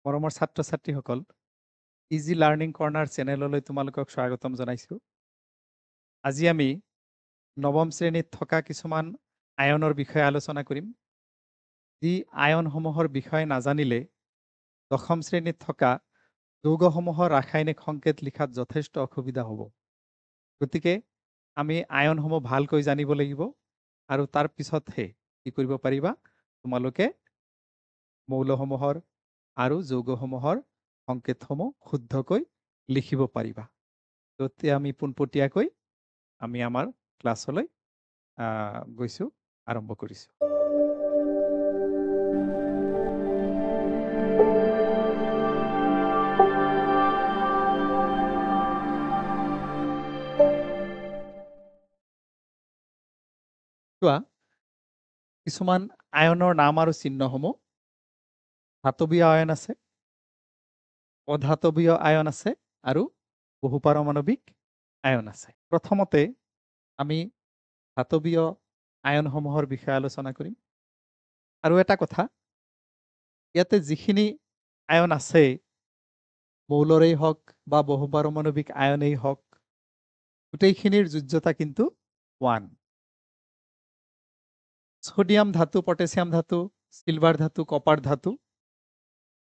মৰমৰ ছাত্ৰ-ছাত্ৰীসকল, easy learning corner চেনেললৈ তোমালোকক স্বাগতম জনাইছোঁ। আজি আমি নৱম শ্ৰেণীত থকা কিছুমান আয়নৰ বিষয়ে আলোচনা কৰিম। যি আয়নসমূহৰ বিষয়ে নাজানিলে দশম শ্ৰেণীত থকা যৌগসমূহৰ ৰাসায়নিক সংকেত লিখাত যথেষ্ট অসুবিধা হ'ব। গতিকে আমি আয়নসমূহ ভালকৈ জানিব লাগিব আৰু তাৰ পিছতহে কি কৰিব পাৰিবা, তোমালোকে মৌলসমূহৰ আৰু যৌগসমূহৰ সংকেতসমূহ শুদ্ধকৈ লিখিব পাৰিবা। তেতিয়া আমি পোনপটীয়াকৈ আমি আমাৰ ক্লাছলৈ গৈছোঁ, আৰম্ভ কৰিছোঁ। কিছুমান আয়নৰ নাম আৰু চিহ্নসমূহ। ধাতৱীয় আয়ন আছে, অধাতৱীয় আয়ন আছে আৰু বহুপাৰমাণৱিক আয়ন আছে। প্ৰথমতে আমি ধাতৱীয় আয়নসমূহৰ বিষয়ে আলোচনা কৰিম। আৰু এটা কথা, ইয়াতে যিখিনি আয়ন আছে, মৌলৰেই হওক বা বহুপাৰমাণৱিক আয়নেই হওক, গোটেইখিনিৰ যোজ্যতা কিন্তু 1। সোডিয়াম ধাতু, পটাছিয়াম ধাতু, সিলভাৰ ধাতু, কপাৰ ধাতু,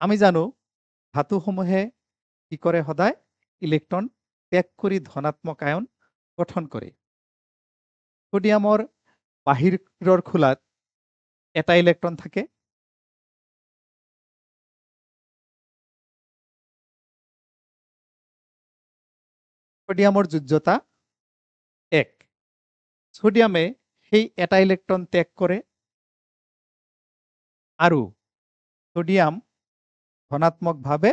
আমি জানো ধাতুসমূহে কি কৰে, সদায় ইলেক্ট্ৰন ত্যাগ কৰি ধনাত্মক আয়ন গঠন কৰে। সোডিয়ামৰ বাহিৰৰ খোলাত এটা ইলেক্ট্ৰন থাকে, সোডিয়ামৰ যোজ্যতা 1। সোডিয়ামে সেই এটা ইলেক্ট্ৰন ত্যাগ কৰে আৰু সোডিয়াম ধনাত্মকভাৱে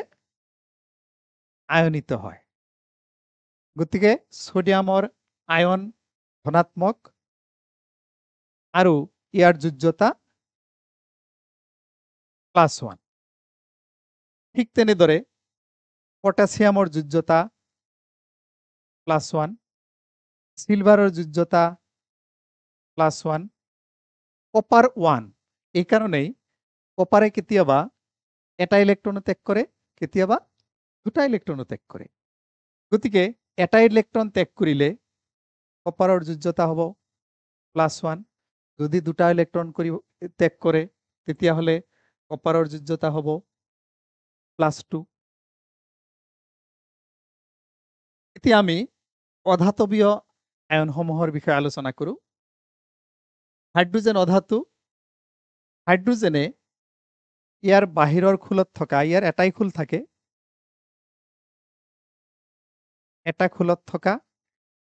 আয়নিত হয়। গতিকে সোডিয়ামৰ আয়ন ধনাত্মক আৰু ইয়াৰ যোজ্যতা +1। ঠিক তেনেদৰে পটাছিয়ামৰ যোজ্যতা +1, সিলভাৰৰ যোজ্যতা +1, কপার 1। এই কারণেই কপারে কেতিয়াবা এটা ইলেক্ট্রন ত্যাগ করে, কেতিয়াবা দুটা ইলেক্ট্রন ত্যাগ করে। গতিকে এটা ইলেক্ট্রন ত্যাগ করিলে কপাৰৰ যোজ্যতা হ'ব +1, যদি দুটা ইলেক্ট্ৰন ত্যাগ কৰে তেতিয়াহ'লে কপাৰৰ যোজ্যতা হ'ব +2। এতিয়া আমি অধাতৱীয় আয়নসমূহৰ বিষয়ে আলোচনা কৰোঁ। হাইড্ৰোজেন অধাতু। হাইড্ৰোজেনে ইয়াৰ বাহিৰৰ খোলত থকা, ইয়াৰ এটাই খোল থাকে, এটা খোলত থকা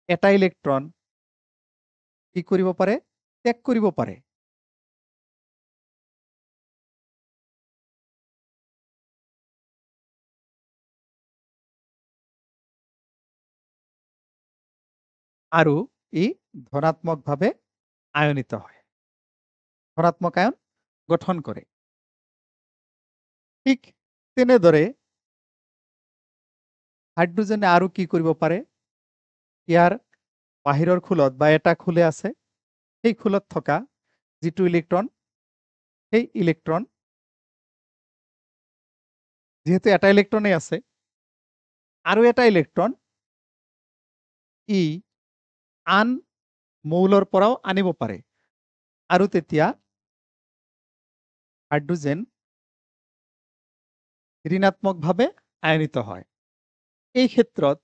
এটা ইলেক্ট্ৰন কি কৰিব পাৰে, ত্যাগ কৰিব পাৰে। আৰু ই ধনাত্মকভাৱে আয়নিত হয়, ধনাত্মক আয়ন গঠন কৰে। ঠিক তেনেদৰে হাইড্ৰোজেনে আৰু কি কৰিব পাৰে, ইয়াৰ বাহিৰৰ খোলত বা এটা খোলে আছে, সেই খোলত থকা যিটো ইলেক্ট্ৰন, সেই ইলেক্ট্ৰন যেহেতু এটা ইলেক্ট্ৰনই আছে, আৰু এটা ইলেক্ট্ৰন ই আন মৌলৰ পৰাও আনিব পাৰে, আৰু তেতিয়া হাইড্ৰোজেন ঋণাত্মকভাৱে আয়নিত হয়। এই ক্ষেত্ৰত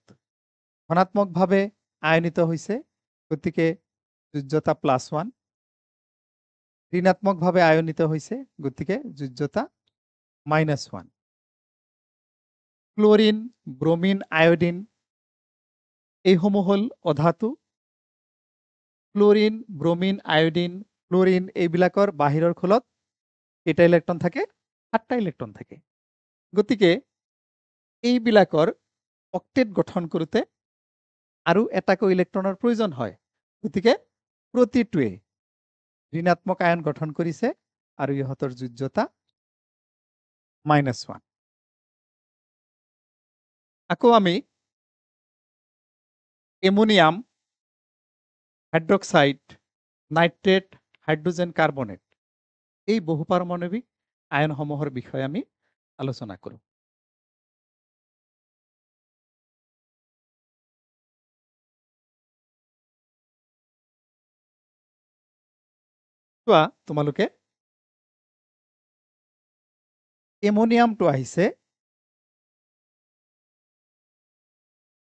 ধনাত্মকভাৱে আয়নিত হৈছে, গতিকে যোজ্যতা +1। ঋণাত্মকভাৱে আয়নিত হৈছে, গতিকে যোজ্যতা -1। ক্লোৰিন, ব্ৰোমিন, আয়োডিন এইসমূহ হ'ল অধাতু। ক্লোৰিন, ব্ৰোমিন, আয়োডিন, ফ্লোৰিন এইবিলাকৰ বাহিৰৰ খোলত কেইটা ইলেক্ট্ৰন থাকে, 7টা ইলেক্ট্ৰন থাকে। গতিকে এইবিলাকৰ অক্টেট গঠন কৰোঁতে আৰু এটাকৈ ইলেক্ট্ৰনৰ প্ৰয়োজন হয়। গতিকে প্ৰতিটোৱে ঋণাত্মক আয়ন গঠন কৰিছে আৰু ইহঁতৰ যোজ্যতা -1। আকৌ আমি ammonium hydroxide, nitrate, hydrogen carbonate এই বহুপাৰমাণৱিক আয়নসমূহৰ বিষয়ে আমি আলোচনা কৰোঁ। চোৱা তোমালোকে এমোনিয়ামটো আহিছে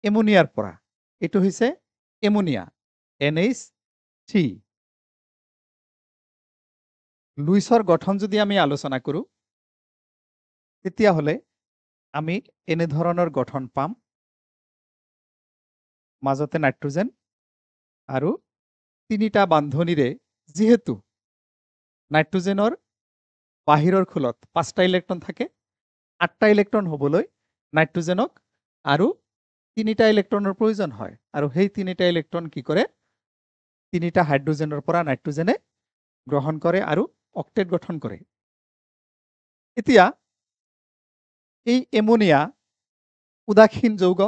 এমোনিয়াৰ পৰা। এইটো হৈছে এমোনিয়া NH3। লুইছৰ গঠন যদি আমি আলোচনা কৰোঁ তেতিয়াহ'লে আমি এনে ধৰণৰ গঠন পাম। মাজতে নাইট্ৰজেন আৰু তিনিটা বান্ধনীৰে, যিহেতু নাইট্ৰজেনৰ বাহিৰৰ খোলত 5টা ইলেক্ট্ৰন থাকে, 8টা ইলেক্ট্ৰন হ'বলৈ নাইট্ৰজেনক আৰু 3টা ইলেক্ট্ৰনৰ প্ৰয়োজন হয়। আৰু সেই 3টা ইলেক্ট্ৰন কি কৰে? 3টা হাইড্ৰজেনৰ পৰা নাইট্ৰজেনে গ্ৰহণ কৰে আৰু অক্টেট গঠন কৰে। এতিয়া এই এমোনিয়া উদাসীন যৌগ।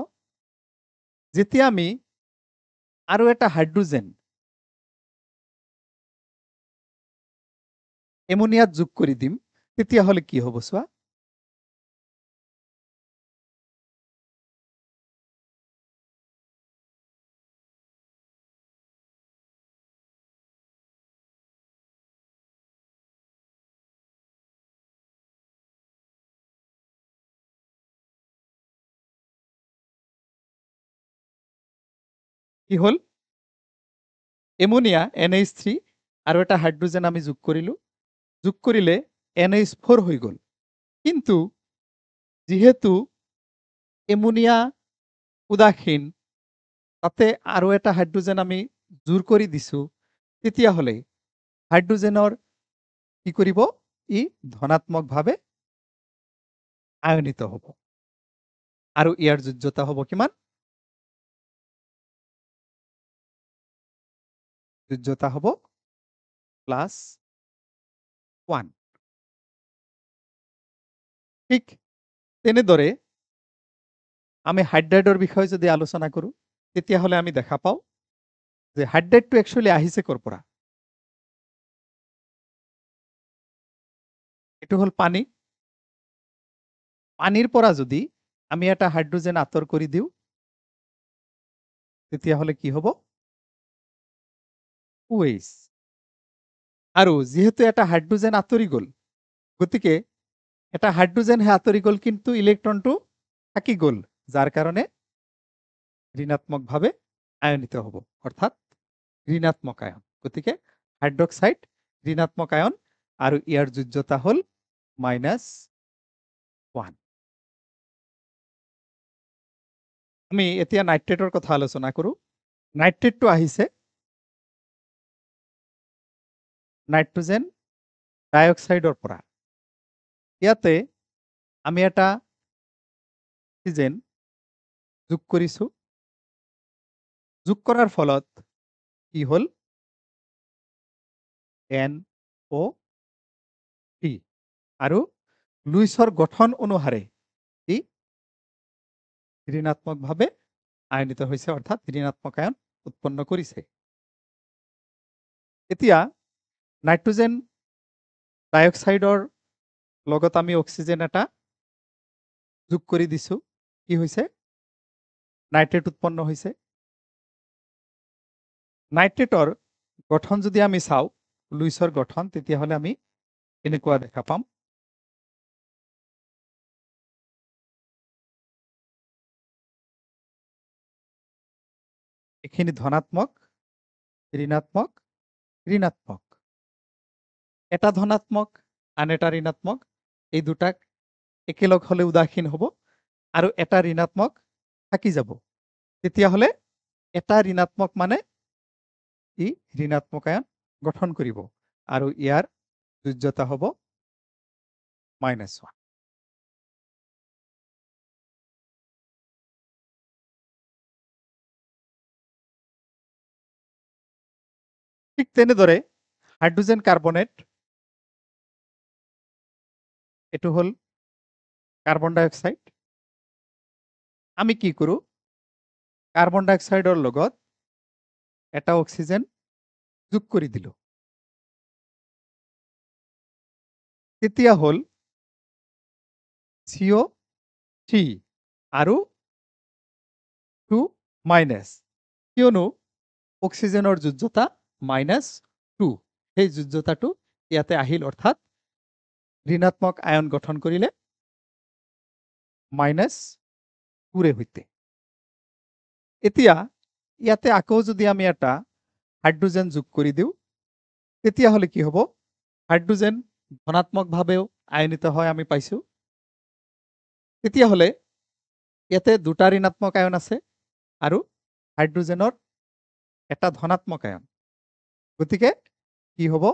যেতিয়া আমি আৰু এটা হাইড্ৰোজেন এমোনিয়াত যোগ কৰি দিম, তেতিয়াহ'লে কি হ'ব চোৱা। কি হ'ল? এমোনিয়া NH3 আৰু এটা হাইড্ৰোজেন আমি যোগ কৰিলো। যোগ কৰিলে NH4 হৈ গ'ল। কিন্তু যেহেতু এমোনিয়া উদাসীন, তাতে আৰু এটা হাইড্ৰোজেন আমি জোৰ কৰি দিছো, তেতিয়াহ'লে হাইড্ৰোজেনৰ কি কৰিব? ই ধনাত্মকভাৱে আয়নিত হ'ব আৰু ইয়াৰ যোজ্যতা হ'ব কিমান? যোজ্যতা হ'ব +1। ঠিক তেনেদৰে আমি হাইড্ৰাইডৰ বিষয়ে যদি আলোচনা কৰোঁ, তেতিয়াহ'লে আমি দেখা পাওঁ যে হাইড্ৰাইডটো একচুৱেলি আহিছে ক'ৰ পৰা? এইটো হ'ল পানী। পানীৰ পৰা যদি আমি এটা হাইড্ৰজেন আঁতৰ কৰি দিওঁ, তেতিয়াহ'লে কি হ'ব? OH। আৰু যিহেতু এটা হাইড্ৰজেন আঁতৰি গ'ল, গতিকে এটা হাইড্ৰজেন হে আঁতৰি গ'ল, কিন্তু ইলেক্ট্ৰনটো থাকি গ'ল, যাৰ কাৰণে ঋণাত্মকভাৱে আয়নিত হ'ব, অৰ্থাৎ ঋণাত্মক আয়ন। গতিকে হাইড্ৰক্সাইড ঋণাত্মক আয়ন আৰু ইয়াৰ যোজ্যতা হ'ল -1। আমি এতিয়া নাইট্ৰেটৰ কথা আলোচনা কৰোঁ। নাইট্ৰেটটো আহিছে নাইট্ৰজেন ডাইঅক্সাইডৰ পৰা। ইয়াতে আমি এটা অক্সিজেন যোগ কৰিছোঁ। যোগ কৰাৰ ফলত কি হ'ল? NO3 আৰু লুইছৰ গঠন অনুসাৰে ই ঋণাত্মকভাৱে আয়নিত হৈছে, অৰ্থাৎ ঋণাত্মক আয়ন উৎপন্ন কৰিছে। এতিয়া নাইট্ৰজেন ডাইঅক্সাইডৰ লগত আমি অক্সিজেন এটা যোগ কৰি দিছো। কি হৈছে? নাইট্ৰেট উৎপন্ন হৈছে। নাইট্ৰেটৰ গঠন যদি আমি চাওঁ, লুইছৰ গঠন, তেতিয়াহ'লে আমি এনেকুৱা দেখা পাম। এখিনি ধনাত্মক, ঋণাত্মক, ঋণাত্মক। এটা ধনাত্মক, আন এটা ঋণাত্মক, এই দুটাক একেলগ হলে উদাসীন হ'ব আৰু এটা ঋণাত্মক থাকি যাব। তেতিয়াহ'লে এটা ঋণাত্মক মানে ই ঋণাত্মক আয়ন গঠন কৰিব আৰু ইয়াৰ যোজ্যতা হ'ব -1। ঠিক তেনেদৰে হাইড্ৰোজেন কাৰ্বনেট, এটো হল কাৰ্বন ডাইঅক্সাইড। আমি কি কৰোঁ? কাৰ্বন ডাইঅক্সাইডৰ লগত এটা অক্সিজেন যোগ কৰি দিলো। তেতিয়া হল CO3 আৰু 2 মাইনাছ, কিয়নো অক্সিজেনৰ যোজ্যতা -2, সেই যোজ্যতাটো ইয়াতে আহিল, অৰ্থাৎ ঋণাত্মক আয়ন গঠন কৰিলে -2ৰে সৈতে। এতিয়া ইয়াতে আকৌ যদি আমি এটা হাইড্ৰোজেন যোগ কৰি দিওঁ, তেতিয়াহ'লে কি হ'ব? হাইড্ৰোজেন ধনাত্মকভাৱেও আয়নিত হয়, আমি পাইছোঁ। তেতিয়াহ'লে ইয়াতে দুটা ঋণাত্মক আয়ন আছে আৰু হাইড্ৰোজেনৰ এটা ধনাত্মক আয়ন। গতিকে কি হ'ব?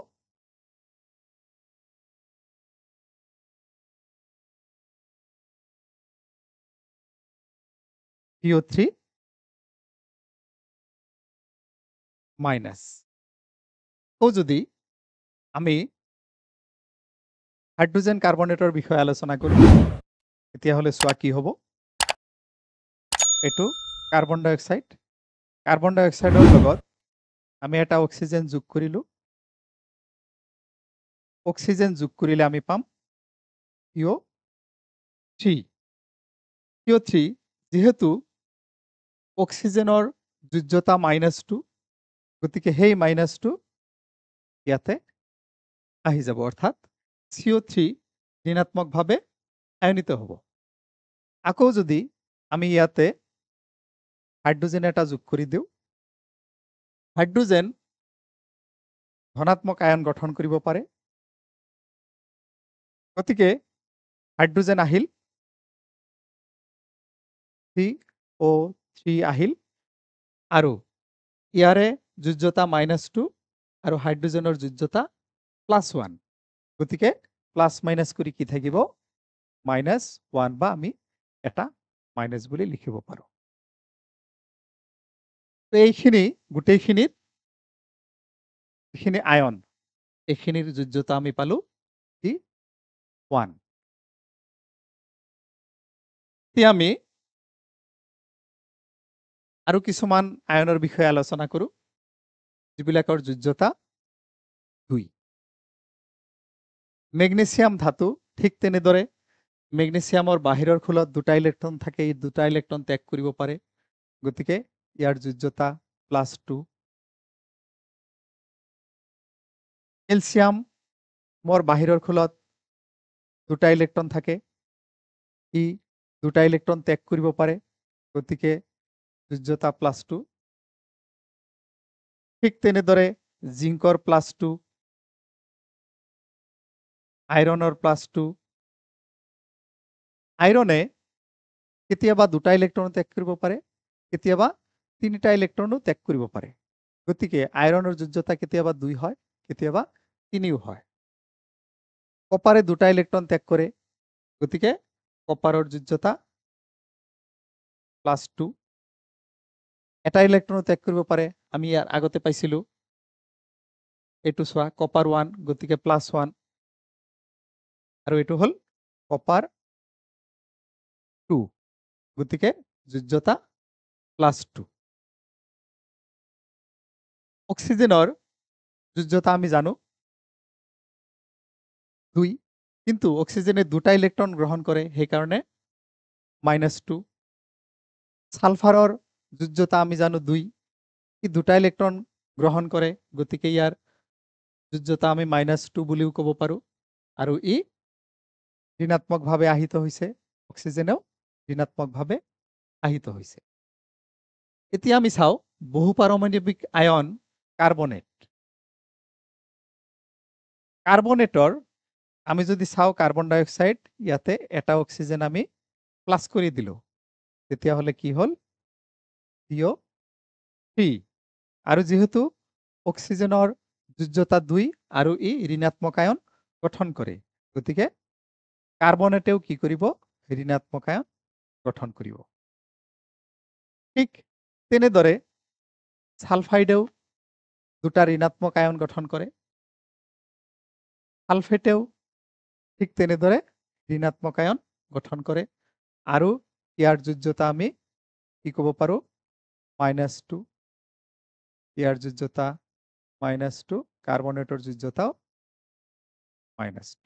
CO3 minus. আকৌ যদি আমি হাইড্ৰোজেন কাৰ্বনেটৰ বিষয়ে আলোচনা কৰোঁ, তেতিয়াহ'লে চোৱা কি হ'ব। এইটো কাৰ্বন ডাই অক্সাইড। কাৰ্বন ডাই অক্সাইডৰ লগত আমি এটা অক্সিজেন যোগ কৰিলোঁ। অক্সিজেন যোগ কৰিলে আমি পাম CO3। CO3 যেহেতু অক্সিজেনৰ যোজ্যতা -2, গতিকে সেই -2 ইয়াতে আহি যাব, অৰ্থাৎ CO3 ঋণাত্মকভাৱে আয়নিত হ'ব। আকৌ যদি আমি ইয়াতে হাইড্ৰোজেন এটা যোগ কৰি দিওঁ, হাইড্ৰোজেন ধনাত্মক আয়ন গঠন কৰিব পাৰে। গতিকে হাইড্ৰোজেন আহিল, CO3 আহিল, আৰু ইয়াৰে যোজ্যতা -2 আৰু হাইড্ৰোজেনৰ যোজ্যতা +1, গতিকে প্লাছ মাইনাছ কৰি কি থাকিব? -1, বা আমি এটা মাইনাছ বুলি লিখিব পাৰোঁ। তো এইখিনি গোটেইখিনিত এইখিনি আয়ন, এইখিনিৰ যোজ্যতা আমি পালো 1। এতিয়া আমি আৰু কিছুমান আয়নৰ বিষয়ে আলোচনা কৰোঁ, যিবিলাকৰ যোজ্যতা 2। মেগনেছিয়াম ধাতু, ঠিক তেনেদৰে মেগনেছিয়ামৰ বাহিৰৰ খোলত দুটা ইলেক্ট্ৰন থাকে, এই দুটা ইলেক্ট্ৰন ত্যাগ কৰিব পাৰে, গতিকে ইয়াৰ যোজ্যতা +2। কেলছিয়ামৰ বাহিৰৰ খোলত দুটা ইলেক্ট্ৰন থাকে, ই দুটা ইলেক্ট্ৰন ত্যাগ কৰিব পাৰে, গতিকে যোজ্যতা +2। ঠিক তেনেদৰে জিংকৰ +2, আইৰণৰ +2। আইৰনে কেতিয়াবা দুটা ইলেক্ট্ৰন ত্যাগ কৰিব পাৰে, কেতিয়াবা তিনিটা ইলেক্ট্ৰনো ত্যাগ কৰিব পাৰে, গতিকে আইৰণৰ যোজ্যতা কেতিয়াবা 2 হয়, কেতিয়াবা 3ও হয়। কপাৰে দুটা ইলেক্ট্ৰন ত্যাগ কৰে, গতিকে কপাৰৰ যোজ্যতা +2। এটা ইলেক্ট্ৰন ত্যাগ কৰিব পাৰে, আমি ইয়াৰ আগতে পাইছিলো, এইটো চোৱা কপাৰ 1, গতিকে +1, আৰু এইটো হ'ল কপাৰ 2, গতিকে যোজ্যতা +2। অক্সিজেনৰ যোজ্যতা আমি জানো 2, কিন্তু অক্সিজেনে দুটা ইলেক্ট্ৰন গ্ৰহণ কৰে, সেইকাৰণে -2। সালফাৰৰ যোজ্যতা আমি জানো 2, ই দুটা ইলেক্ট্ৰন গ্ৰহণ কৰে, গতিকে ইয়াৰ যোজ্যতা আমি -2 বুলিও ক'ব পাৰোঁ, আৰু ই ঋণাত্মকভাৱে আহিত হৈছে, অক্সিজেনেও ঋণাত্মকভাৱে আহিত হৈছে। এতিয়া আমি চাওঁ বহুপাৰমাণৱিক আয়ন কাৰ্বনেট। কাৰ্বনেটৰ আমি যদি চাওঁ কাৰ্বন ডাই অক্সাইড, ইয়াতে এটা অক্সিজেন আমি প্লাছ কৰি দিলোঁ, তেতিয়াহ'লে কি হ'ল? CO3, আৰু যেহেতু অক্সিজেনৰ যোজ্যতা 2 আৰু ই ঋণাত্মক আয়ন গঠন কৰে, গতিকে কাৰ্বনেটেও কি কৰিব? ঋণাত্মক আয়ন গঠন কৰিব। ঠিক তেনেদৰে সালফাইডেও দুটা ঋণাত্মক আয়ন গঠন কৰে, সালফেটেও ঠিক তেনেদৰে ঋণাত্মক আয়ন গঠন কৰে, আৰু ইয়াৰ যোজ্যতা আমি কি ক'ব পাৰোঁ? -2। ইয়াৰ যোজ্যতা -2, কাৰ্বনেটৰ যোজ্যতাও -2।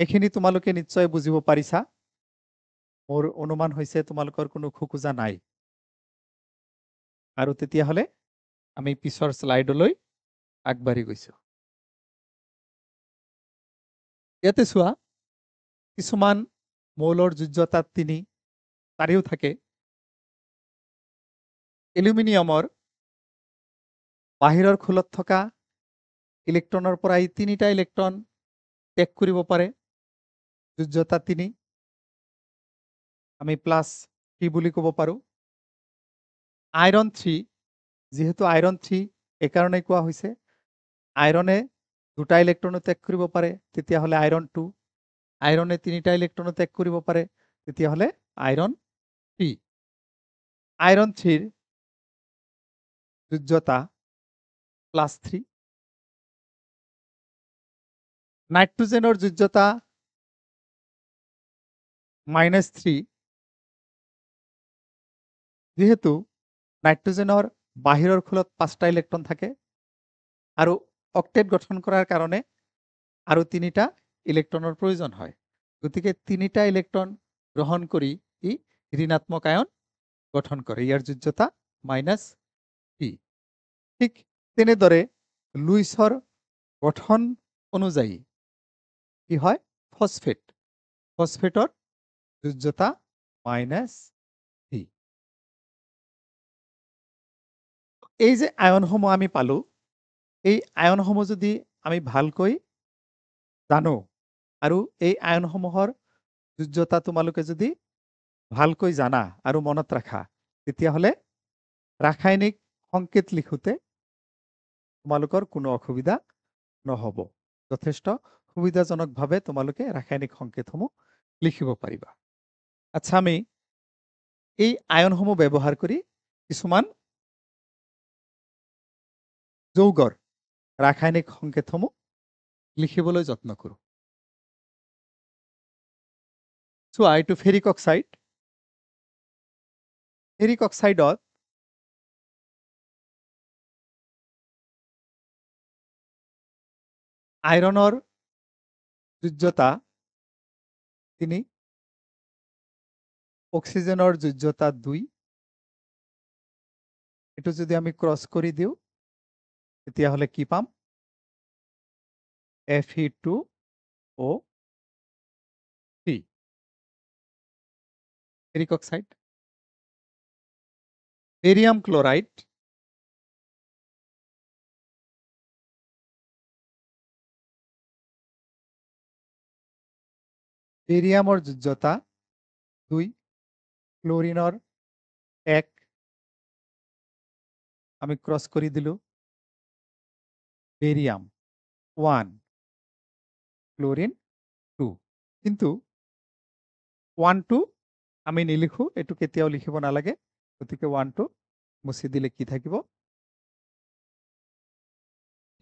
এইখিনি তোমালোকে নিশ্চয় বুজিব পাৰিছা। মোৰ অনুমান হৈছে তোমালোকৰ কোনো খোকোজা নাই। আৰু তেতিয়াহ'লে আমি পিছৰ স্লাইডলৈ আগবাঢ়ি গৈছো। ইয়াতে চোৱা, কিছুমান মৌলৰ যোজ্যতা 3, 4ও থাকে। এলুমিনিয়ামৰ বাহিৰৰ খোলত থকা ইলেক্ট্ৰনৰ পৰা এই 3টা ইলেক্ট্ৰন ত্যাগ কৰিব পাৰে, যোজ্যতা 3। আমি +3 বুলি ক'ব পাৰো। আইৰন 3, যেহেতু আইৰন 3 একাৰণে কোৱা হৈছে, আইৰনে 2টা ইলেক্ট্ৰন ত্যাগ কৰিব পাৰে, তেতিয়াহ'লে আইৰন 2। আইৰনে 3টা ইলেক্ট্ৰন ত্যাগ কৰিব পাৰে, তেতিয়াহ'লে আইৰন 3। আইৰন 3ৰ যোজ্যতা +3। নাইট্ৰোজেনৰ যোজ্যতা -3। যেহেতু নাইট্ৰোজেনৰ বাহিৰৰ খোলত 5টা ইলেক্ট্ৰন থাকে আৰু অক্টেট গঠন কৰাৰ কাৰণে আৰু 3টা ইলেক্ট্ৰনৰ প্ৰয়োজন হয়, গতিকে 3টা ইলেক্ট্ৰন গ্ৰহণ কৰি ই ঋণাত্মক আয়ন গঠন কৰে। ইয়াৰ যোজ্যতা -3। ঠিক তেনেদৰে লুইসৰ গঠন অনুযায়ী কি হয়, ফসফেট, ফসফেটৰ যোজ্যতা -3। এই যে আয়নসমূহ আমি পালো, এই আয়নসমূহ যদি আমি ভালকৈ জানো আৰু এই আয়নসমূহৰ যোজ্যতা তোমালোকে যদি ভালকৈ জানা আৰু মনত ৰাখা, তেতিয়াহ'লে ৰাসায়নিক সংকেত লিখোতে তোমালোকৰ কোনো অসুবিধা নহ'ব। যথেষ্ট সুবিধাজনকভাৱে তোমালোকে ৰাসায়নিক সংকেতসমূহ লিখিব পাৰিবা। আচ্ছা, আমি এই আয়নসমূহ ব্যৱহাৰ কৰি কিছুমান যৌগৰ ৰাসায়নিক সংকেতসমূহ লিখিবলৈ যত্ন কৰোঁ। চোৱা, এইটো ফেৰিক অক্সাইড। ফেৰিক অক্সাইডত আইৰনৰ যোজ্যতা 3, অক্সিজেনৰ যোজ্যতা 2। এইটো যদি আমি ক্ৰস কৰি দিওঁ, তেতিয়াহ'লে কি পাম? Fe2O3, ferric oxide. Barium chloride, বেৰিয়ামৰ যোজ্যতা 2, ক্লোৰিনৰ 1। আমি ক্ৰস কৰি দিলো, বেরিয়াম 1, ক্লোরিন 2। কিন্তু 1, 2 আমি নিলিখো, এইটো কেতিয়াও লিখিব নালাগে, গতিকে 1, 2 মুছি দিলে কি থাকিব?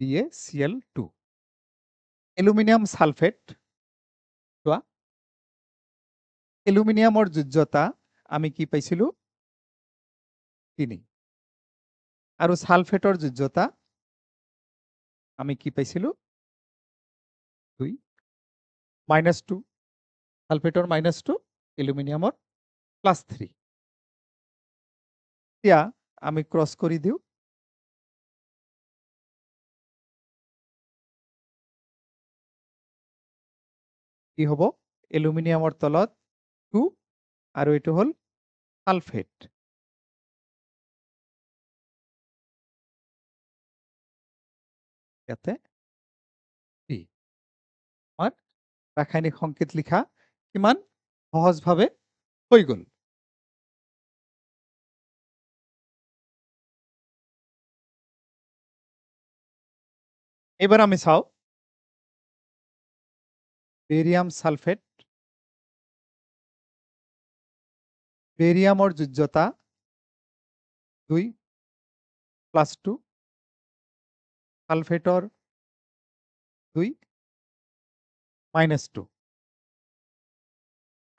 BaCl2। এলুমিনিয়াম সালফেট, চোৱা, এলুমিনিয়ামৰ যোজ্যতা আমি কি পাইছিলো? 3। আৰু সালফেটৰ যোজ্যতা আমি কি পাইছিলো? 2, -2। সালফেটৰ -2, এলুমিনিয়ামৰ +3। এতিয়া আমি ক্ৰস কৰি দিওঁ, কি হ'ব? এলুমিনিয়ামৰ তলত 2 আৰু এইটো হ'ল সালফেট। ইয়াতে 3। আমাৰ ৰাসায়নিক সংকেত লিখা কিমান সহজভাৱে হৈ গ'ল। এবাৰ আমি চাও, বেৰিয়াম সালফেট, বেৰিয়ামৰ যোজ্যতা 2 + 2, সালফেটৰ 2 -2।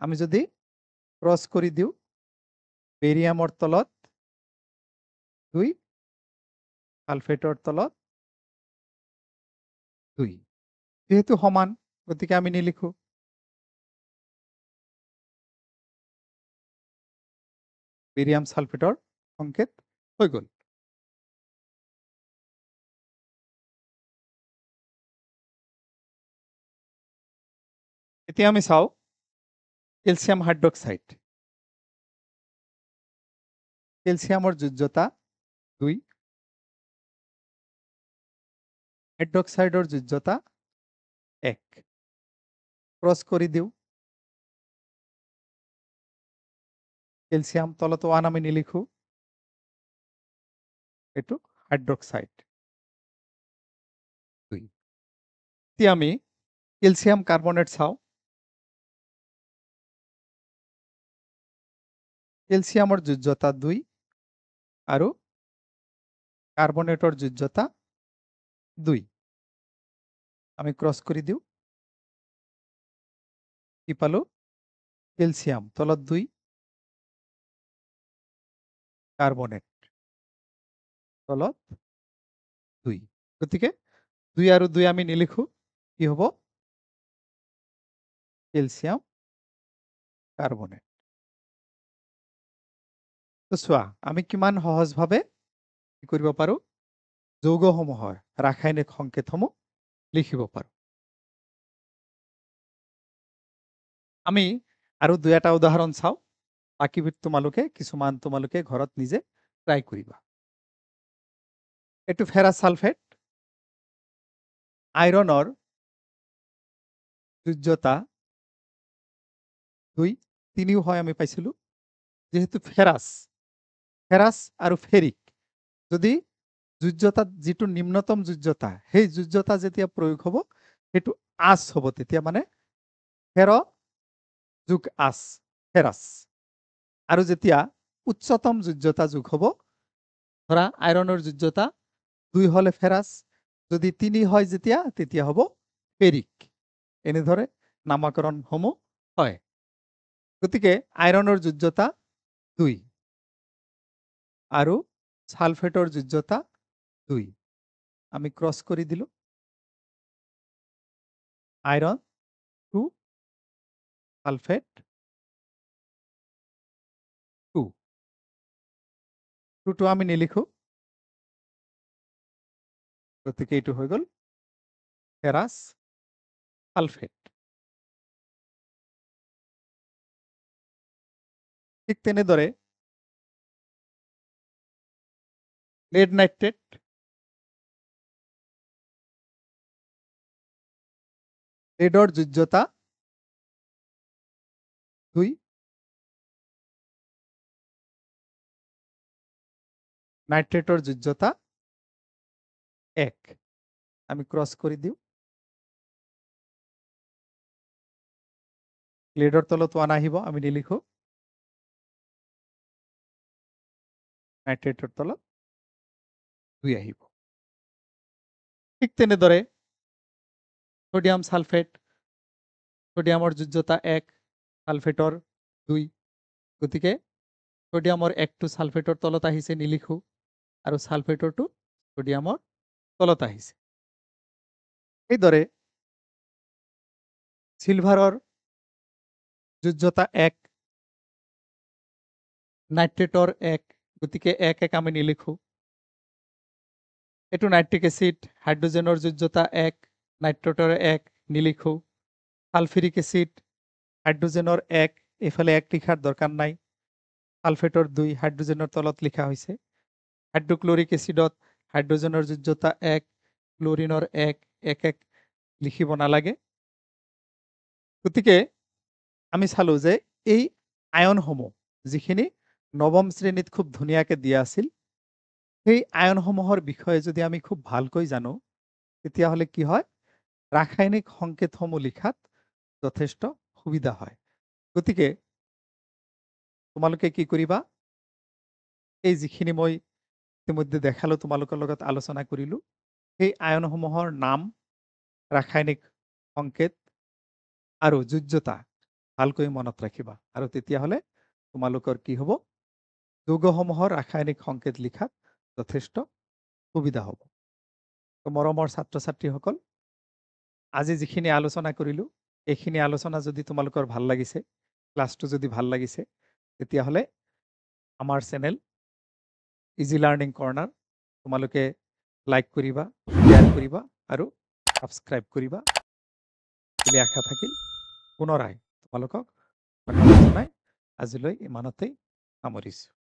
আমি যদি ক্ৰস কৰি দিওঁ, বেৰিয়ামৰ তলত 2, সালফেটৰ তলত 2। যেহেতু সমান, গতিকে আমি নিলিখো। বেৰিয়াম ছালফেটৰ সংকেত হৈ গ'ল। এতিয়া আমি চাওঁ কেলছিয়াম হাইড্ৰক্সাইড। কেলছিয়ামৰ যোজ্যতা 2, হাইড্ৰক্সাইডৰ যোজ্যতা 1। ক্ৰছ কৰি দিওঁ। কেলছিয়াম তলত 1 আমি নিলিখো, এইটো হাইড্ৰক্সাইড 2। এতিয়া আমি কেলছিয়াম কাৰ্বনেট চাওঁ। কেলছিয়ামৰ যোজ্যতা 2 আৰু কাৰ্বনেটৰ যোজ্যতা 2। আমি ক্ৰছ কৰি দিওঁ। কি পালো? কেলছিয়াম তলত 2, কাৰ্বনেট তলত 2। গতিকে 2 আৰু 2 আমি নিলিখো, কি হ'ব? Calcium carbonate. তো চোৱা আমি কিমান সহজভাৱে কি কৰিব পাৰো, যৌগসমূহৰ ৰাসায়নিক সংকেতসমূহ লিখিব পাৰো। আমি আৰু 2-এটা উদাহৰণ চাওঁ, বাকী কিছুমান তোমালোকে ঘৰত নিজে ট্ৰাই কৰিবা। এইটো ফেৰাছ সালফেট, আইৰণৰ যোজ্যতা 2, 3ও হয় আমি পাইছিলো। যেহেতু ফেৰাছ আৰু ফেৰিক যদি যোজ্যতা যিটো নিম্নতম যোজ্যতা, সেই যোজ্যতা যেতিয়া প্ৰয়োগ হ'ব সেইটো আচ হ'ব, তেতিয়া মানে ফেৰ যোগ আচ ফেৰাছ। আৰু যেতিয়া উচ্চতম যোজ্যতা যোগ হ'ব, ধৰা আইৰণৰ যোজ্যতা 2 হলে ফেৰাছ, যদি 3 হয় তেতিয়া হ'ব ফেৰিক। এনেদৰে নামাকৰণসমূহ হয়। গতিকে আইৰণৰ যোজ্যতা 2 আৰু সালফেটৰ যোজ্যতা 2। আমি ক্রস করে দিল। Iron 2, sulphate 2। 2 আমি নিলিখো, গতিকে এইটো হৈ গ'ল ফেরাস সালফেট। ঠিক তেনেদৰে লেড নাইট্ৰেট, লেডৰ যোজ্যতা 2, নাইট্ৰেটৰ যোজ্যতা 1। আমি ক্ৰস কৰে দিও। লেডৰ তলত 1 আহিব, আমি নিলিখো। নাইট্ৰেটৰ তলত 2 আহিব। ঠিক তেনেদৰে সোডিয়াম সালফেট, সোডিয়ামৰ যোজ্যতা 1, সালফেটৰ 2। গতিকে সোডিয়ামৰ 1টো সালফেটৰ তলত আহিছে, নিলিখো। আৰু সালফেটৰটো সোডিয়ামৰ তলত আহিছে। এইদৰে সিলভাৰৰ যোজ্যতা 1, নাইট্ৰেটৰ 1, গতিকে 1 আমি নিলিখো। এইটো নাইট্ৰিক এসিড, হাইড্ৰোজেনৰ যোজ্যতা 1, নাইট্ৰেটৰ 1, নিলিখো। সালফিউৰিক এসিড, হাইড্ৰোজেনৰ 1, এফালে 1 লিখাৰ দৰকাৰ নাই। সালফেটৰ 2, হাইড্ৰোজেনৰ তলত লিখা হৈছে। হাইড্ৰোক্লোৰিক এসিডত হাইড্ৰোজেনৰ যোজ্যতা 1, ক্লোৰিনৰ 1, 1 লিখিব নালাগে। গতিকে আমি চালো যে এই আয়নসমূহ যিখিনি নৱম শ্ৰেণীত খুব ধুনীয়াকে দিয়া আছিল, সেই আয়নসমূহৰ বিষয়ে যদি আমি খুব ভালকৈ জানো, তেতিয়াহ'লে কি হয়, ৰাসায়নিক সংকেতসমূহ লিখাত যথেষ্ট সুবিধা হয়। গতিকে তোমালোকে কি কৰিবা, এই যিখিনি মই ইতিমধ্যে দেখালো, তোমালোকৰ লগত আলোচনা কৰিলো, সেই আয়নসমূহৰ নাম, ৰাসায়নিক সংকেত আৰু যোজ্যতা ভালকৈ মনত ৰাখিবা, আৰু তেতিয়াহ'লে তোমালোকৰ কি হ'ব, যৌগসমূহৰ ৰাসায়নিক সংকেত লিখাত যথেষ্ট সুবিধা হ'ব। তো মৰমৰ ছাত্ৰ ছাত্ৰীসকল, আজি যিখিনি আলোচনা কৰিলো, এইখিনি আলোচনা যদি তোমালোকৰ ভাল লাগিছে, ক্লাছটো যদি ভাল লাগিছে, তেতিয়াহ'লে আমাৰ চেনেল ইজি লাৰ্ণিং কৰ্ণাৰ তোমালোকে লাইক কৰিবা, শ্বেয়াৰ কৰিবা আৰু সাবস্ক্ৰাইব কৰিবা বুলি আশা থাকিল। পুনৰাই তোমালোকক ধন্যবাদ জনাই আজিলৈ ইমানতেই সামৰিছোঁ।